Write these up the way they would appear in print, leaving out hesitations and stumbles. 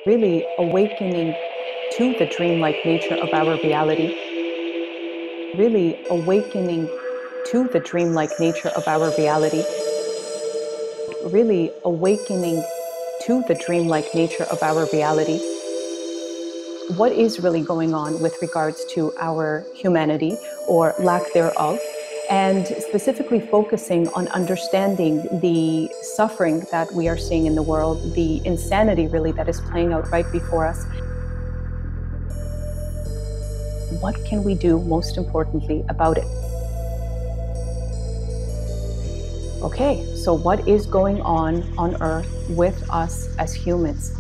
really awakening to the dreamlike nature of our reality, really awakening to the dreamlike nature of our reality, really awakening to the dreamlike nature of our reality. What is really going on with regards to our humanity or lack thereof, and specifically focusing on understanding the suffering that we are seeing in the world, the insanity really that is playing out right before us. What can we do, most importantly, about it? Okay, so what is going on Earth with us as humans?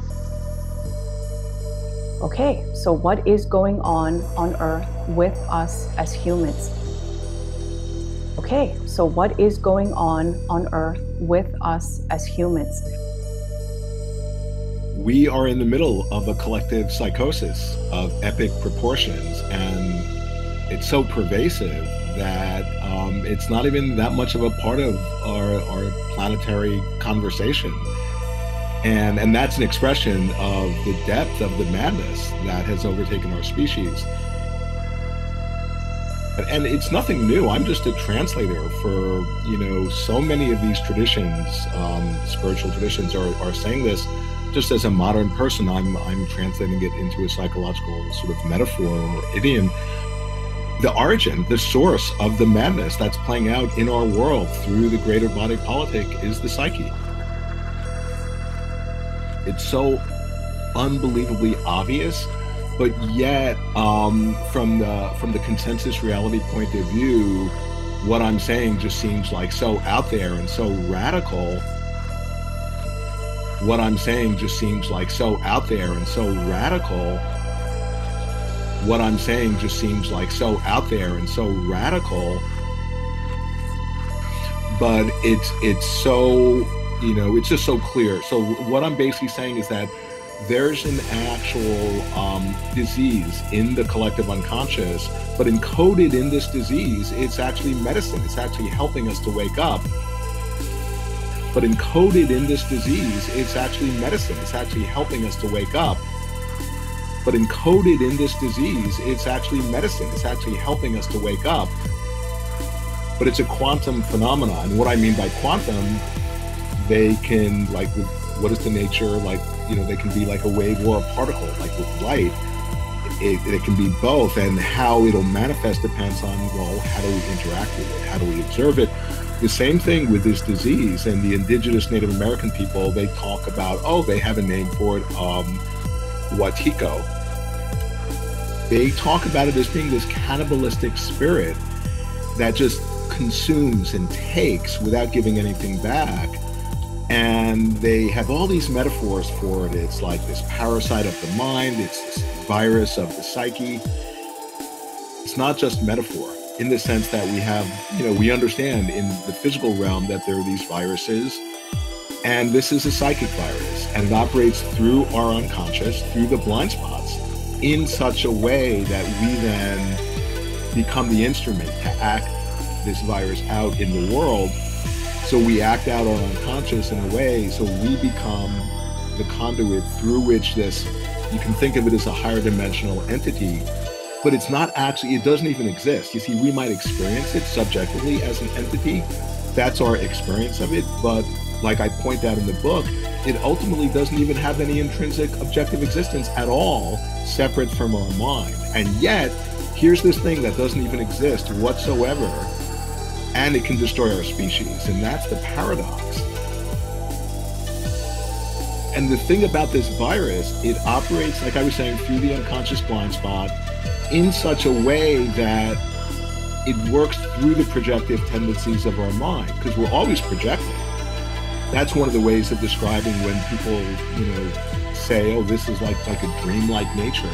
Okay, so what is going on Earth with us as humans? Okay, so what is going on Earth with us as humans? We are in the middle of a collective psychosis of epic proportions, and it's so pervasive that it's not even that much of a part of our planetary conversation. And that's an expression of the depth of the madness that has overtaken our species. And it's nothing new. I'm just a translator for, so many of these traditions, spiritual traditions are saying this. Just as a modern person, I'm translating it into a psychological sort of metaphor or idiom. The origin, the source of the madness that's playing out in our world through the greater body politic is the psyche. It's so unbelievably obvious, but yet from the consensus reality point of view, what I'm saying just seems like so out there and so radical. What I'm saying just seems like so out there and so radical. What I'm saying just seems like so out there and so radical. But it's so, it's just so clear. So what I'm basically saying is that there's an actual disease in the collective unconscious, but encoded in this disease, it's actually medicine. It's actually helping us to wake up. But encoded in this disease, it's actually medicine. It's actually helping us to wake up. But encoded in this disease, it's actually medicine. It's actually helping us to wake up. But it's a quantum phenomenon. And what I mean by quantum, they can, like, with what is the nature, like, they can be like a wave or a particle, like with light. It can be both, and how it'll manifest depends on, well, how do we interact with it? How do we observe it? The same thing with this disease. And the indigenous Native American people, they talk about, they have a name for it, Wetiko. They talk about it as being this cannibalistic spirit that just consumes and takes without giving anything back. And they have all these metaphors for it. It's like this parasite of the mind. It's this virus of the psyche. It's not just metaphor in the sense that we have, we understand in the physical realm that there are these viruses. And this is a psychic virus, and it operates through our unconscious, through the blind spots, in such a way that we then become the instrument to act this virus out in the world. So we act out our unconscious in a way, so we become the conduit through which this, you can think of it as a higher dimensional entity, but it's not actually, it doesn't even exist. You see, we might experience it subjectively as an entity. That's our experience of it, but like I point out in the book, it ultimately doesn't even have any intrinsic objective existence at all, separate from our mind. And yet, here's this thing that doesn't even exist whatsoever, and it can destroy our species. And that's the paradox. And the thing about this virus, it operates, like I was saying, through the unconscious blind spot in such a way that it works through the projective tendencies of our mind, because we're always projecting. That's one of the ways of describing when people, say, this is like a dream-like nature.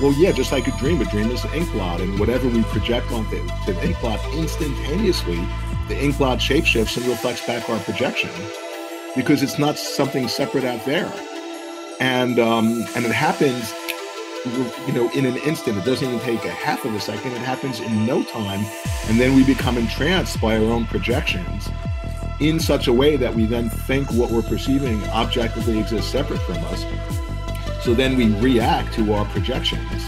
Well, yeah, just like a dream is an ink blot, and whatever we project onto the ink blot, instantaneously, the ink blot shapeshifts and reflects back our projection, because it's not something separate out there. And it happens, in an instant. It doesn't even take a half of a second. It happens in no time, and then we become entranced by our own projections in such a way that we then think what we're perceiving objectively exists separate from us. So then we react to our projections.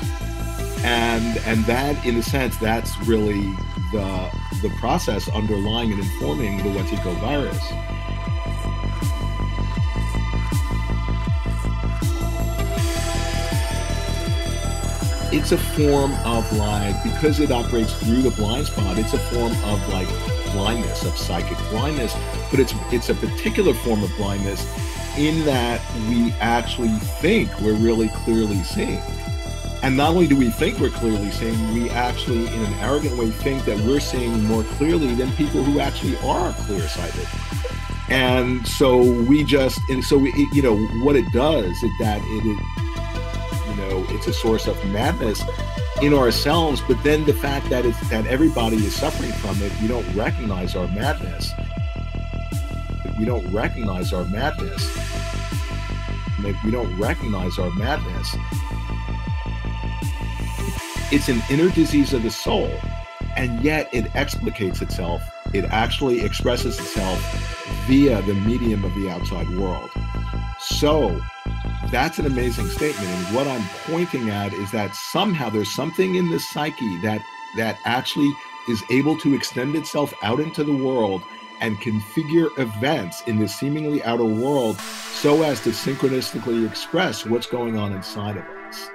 And that, in a sense, that's really the process underlying and informing the Wetiko virus. It's a form of, like, because it operates through the blind spot, it's a form of, like, blindness, of psychic blindness, but it's a particular form of blindness in that we actually think we're really clearly seeing. And not only do we think we're clearly seeing, we actually, in an arrogant way, think that we're seeing more clearly than people who actually are clear-sighted. And so you know, what it does is that it's a source of madness in ourselves, but then the fact that everybody is suffering from it, we don't recognize our madness. We don't recognize our madness. We don't recognize our madness. It's an inner disease of the soul, and yet it explicates itself. It actually expresses itself via the medium of the outside world. So that's an amazing statement. And what I'm pointing at is that somehow there's something in the psyche that actually is able to extend itself out into the world and configure events in the seemingly outer world so as to synchronistically express what's going on inside of us.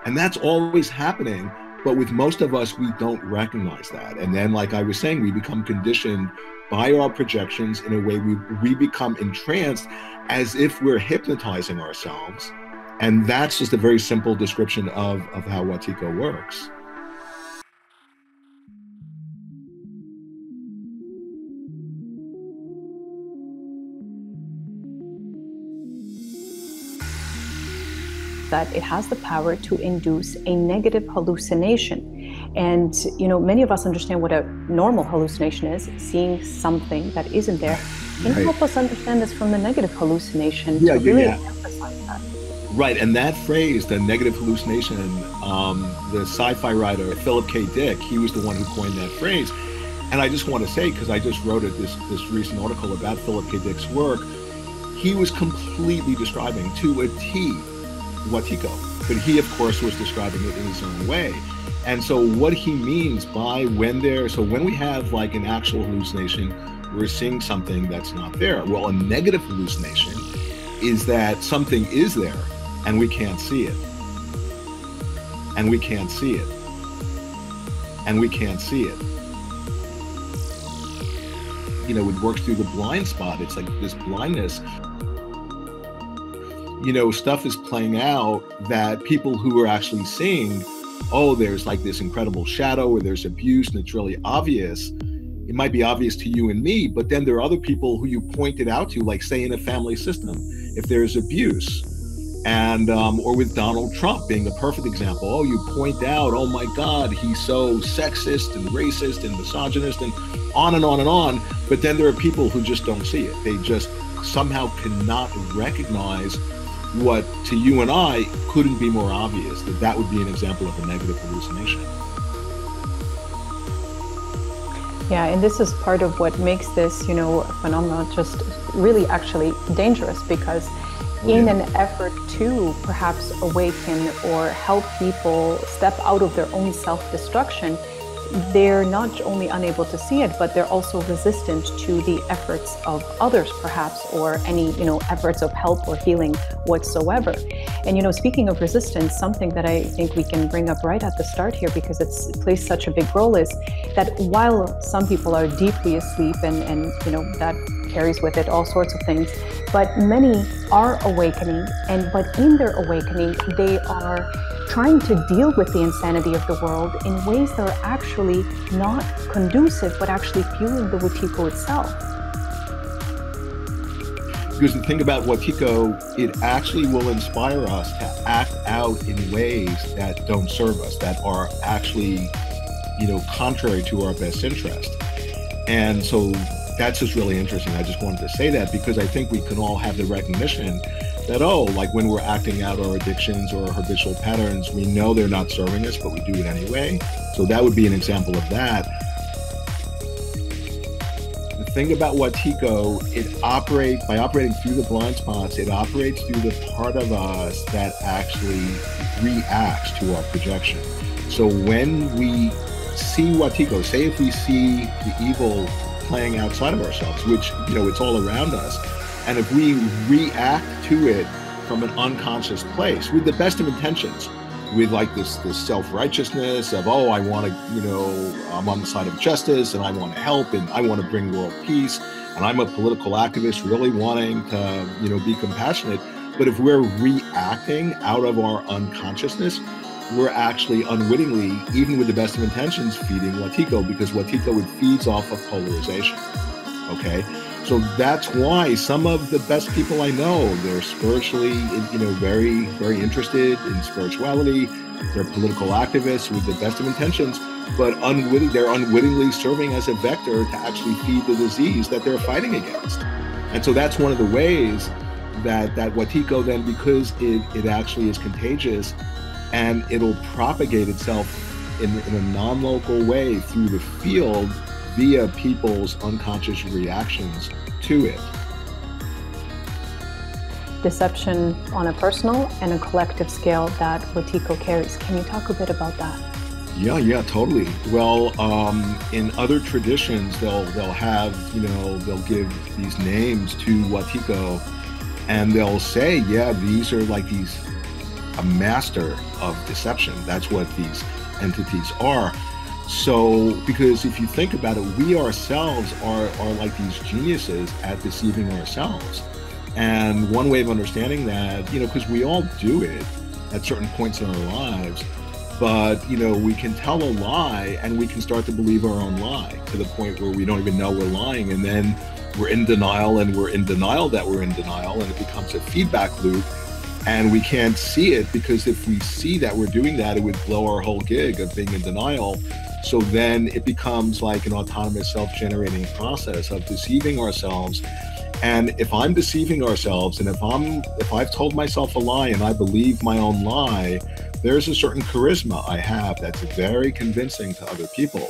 And that's always happening, but with most of us, we don't recognize that. And then, like I was saying, we become conditioned by our projections in a way we become entranced as if we're hypnotizing ourselves. And that's just a very simple description of how Wetiko works. That it has the power to induce a negative hallucination. And, you know, many of us understand what a normal hallucination is, seeing something that isn't there. Can you help us understand this from the negative hallucination to really emphasize that? Right, and that phrase, the negative hallucination, the sci-fi writer Philip K. Dick, he was the one who coined that phrase. And I just want to say, because I just wrote this recent article about Philip K. Dick's work, he was completely describing to a T Wetiko, but he, of course, was describing it in his own way. And so what he means by when we have like an actual hallucination, we're seeing something that's not there. Well, a negative hallucination is that something is there and we can't see it. And we can't see it. And we can't see it. You know, it works through the blind spot. It's like this blindness. You know, stuff is playing out that people who are actually seeing, oh, there's like this incredible shadow or there's abuse and it's really obvious. It might be obvious to you and me, but then there are other people who you point it out to, like say in a family system, if there's abuse. And or with Donald Trump being a perfect example. Oh, you point out, oh my God, he's so sexist and racist and misogynist and on and on and on. But then there are people who just don't see it. They just somehow cannot recognize what to you and I couldn't be more obvious, that would be an example of a negative hallucination. Yeah, and this is part of what makes this, you know, phenomenon just really actually dangerous, because in an effort to perhaps awaken or help people step out of their own self-destruction, they're not only unable to see it, but they're also resistant to the efforts of others, perhaps, or any, you know, efforts of help or healing whatsoever. And, you know, speaking of resistance, something that I think we can bring up right at the start here, because it plays such a big role, is that while some people are deeply asleep and you know, that carries with it all sorts of things, but many are awakening, but in their awakening, they are trying to deal with the insanity of the world in ways that are actually not conducive, but actually fueling the Wetiko itself. Because the thing about Wetiko, it actually will inspire us to act out in ways that don't serve us, that are actually, you know, contrary to our best interest. And so that's just really interesting. I just wanted to say that because I think we can all have the recognition that, oh, like when we're acting out our addictions or our habitual patterns, we know they're not serving us, but we do it anyway. So that would be an example of that. The thing about Wetiko, it operates by operating through the blind spots. It operates through the part of us that actually reacts to our projection. So when we see Wetiko, say if we see the evil playing outside of ourselves, which it's all around us, and if we react to it from an unconscious place with the best of intentions, with like this self-righteousness of, oh, I want to, I'm on the side of justice and I want to help and I want to bring world peace and I'm a political activist really wanting to, be compassionate. But if we're reacting out of our unconsciousness, we're actually unwittingly, even with the best of intentions, feeding Wetiko, because Wetiko, it feeds off of polarization. Okay. So that's why some of the best people I know, they're spiritually, very, very interested in spirituality. They're political activists with the best of intentions, but they're unwittingly serving as a vector to actually feed the disease that they're fighting against. And so that's one of the ways that Wetiko then, because it actually is contagious and it'll propagate itself in a non-local way through the field via people's unconscious reactions to it. Deception on a personal and a collective scale that Wetiko carries. Can you talk a bit about that? Yeah, totally. Well, in other traditions, they'll have, they'll give these names to Wetiko, and they'll say, yeah, these are like a master of deception. That's what these entities are. So, because if you think about it, we ourselves are like these geniuses at deceiving ourselves. And one way of understanding that, because we all do it at certain points in our lives, but, we can tell a lie and we can start to believe our own lie to the point where we don't even know we're lying. And then we're in denial and we're in denial that we're in denial, and it becomes a feedback loop. And we can't see it, because if we see that we're doing that, it would blow our whole gig of being in denial. So then it becomes like an autonomous self-generating process of deceiving ourselves. And if I'm deceiving ourselves, and if I've told myself a lie and I believe my own lie, there's a certain charisma I have that's very convincing to other people.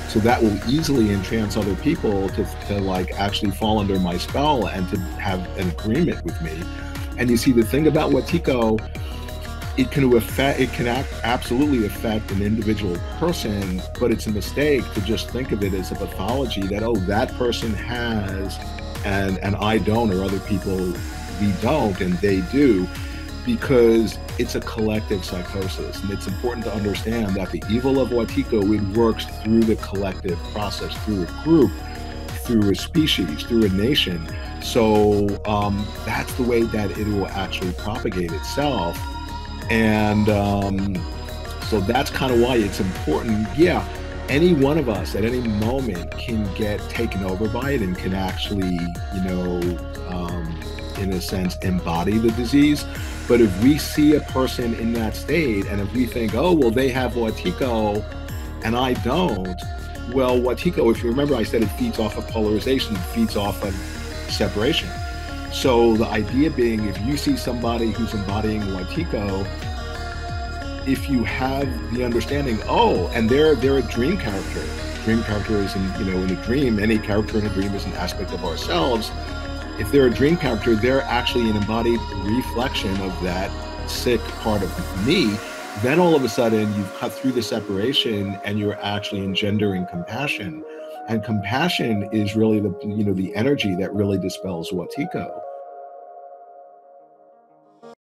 So that will easily entrance other people to like actually fall under my spell and to have an agreement with me. And you see, the thing about Wetiko, it can absolutely affect an individual person, but it's a mistake to just think of it as a pathology that, oh, that person has and I don't, or other people, we don't and they do, because it's a collective psychosis. And it's important to understand that the evil of Wetiko, it works through the collective process, through a group, through a species, through a nation. So that's the way that it will actually propagate itself. And so that's kind of why it's important. Yeah, any one of us at any moment can get taken over by it and can actually, in a sense, embody the disease. But if we see a person in that state, and if we think, oh, well, they have Wetiko and I don't, well, Wetiko, if you remember, I said it feeds off of polarization, it feeds off of separation. So the idea being, if you see somebody who's embodying Wetiko, if you have the understanding, oh, and they're a dream character. Dream character is in a dream. Any character in a dream is an aspect of ourselves. If they're a dream character, they're actually an embodied reflection of that sick part of me. Then all of a sudden you've cut through the separation and you're actually engendering compassion. And compassion is really the energy that really dispels Wetiko.